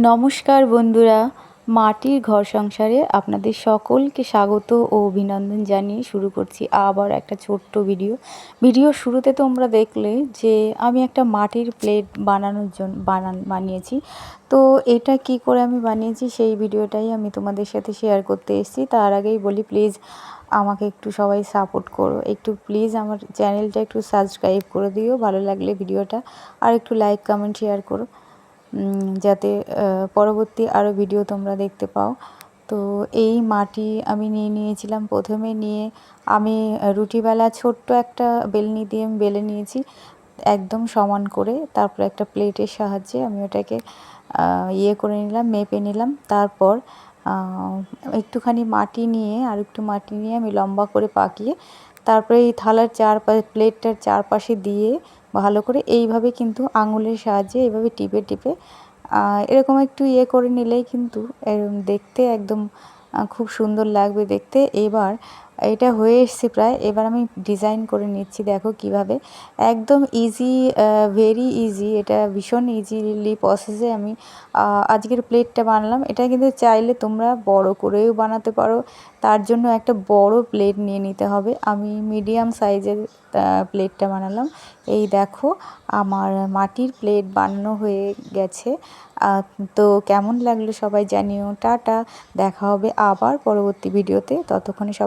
নমস্কার বন্ধুরা, মাটির ঘর সংসারে আপনাদের সকলকে স্বাগত ও অভিনন্দন জানিয়ে শুরু করছি আবার একটা ছোট্ট ভিডিও শুরুতে তোমরা দেখলে যে আমি একটা মাটির প্লেট বানানোর জন্য বানিয়েছি। তো এটা কি করে আমি বানিয়েছি সেই ভিডিওটাই আমি তোমাদের সাথে শেয়ার করতে এসেছি। তার আগেই বলি, প্লিজ আমাকে একটু সবাই সাপোর্ট করো, একটু প্লিজ আমার চ্যানেলটা একটু সাবস্ক্রাইব করে দিও, ভালো লাগলে ভিডিওটা আর একটু লাইক কমেন্ট শেয়ার করো, যাতে পরবর্তী আরও ভিডিও তোমরা দেখতে পাও। তো এই মাটি আমি নিয়েছিলাম। প্রথমে নিয়ে আমি রুটি বেলা ছোট্ট একটা বেলনি দিয়ে আমি বেলে নিয়েছি একদম সমান করে। তারপর একটা প্লেটের সাহায্যে আমি ওটাকে করে নিলাম, মেপে নিলাম। তারপর একটুখানি মাটি নিয়ে আর একটু মাটি নিয়ে আমি লম্বা করে পাকিয়ে তারপরে এই থালার প্লেটটার চারপাশে দিয়ে ভালো করে এইভাবে কিন্তু আঙুলের সাহায্যে এইভাবে টিপে টিপে এরকম একটু করে নিলেই কিন্তু দেখতে একদম খুব সুন্দর লাগবে দেখতে। এবার এটা হয়ে এসছে প্রায়। এবার আমি ডিজাইন করে নিচ্ছি, দেখো কিভাবে একদম ইজি, ভেরি ইজি, এটা ভীষণ ইজিলি প্রসেসে আমি আজকের প্লেটটা বানালাম। এটা কিন্তু চাইলে তোমরা বড় করেও বানাতে পারো, তার জন্য একটা বড় প্লেট নিয়ে নিতে হবে। আমি মিডিয়াম সাইজের প্লেটটা বানালাম। এই দেখো আমার মাটির প্লেট বানানো হয়ে গেছে। তো কেমন লাগলো সবাই জানিও। টাটা, দেখা হবে আবার পরবর্তী ভিডিওতে, ততক্ষণে সবাই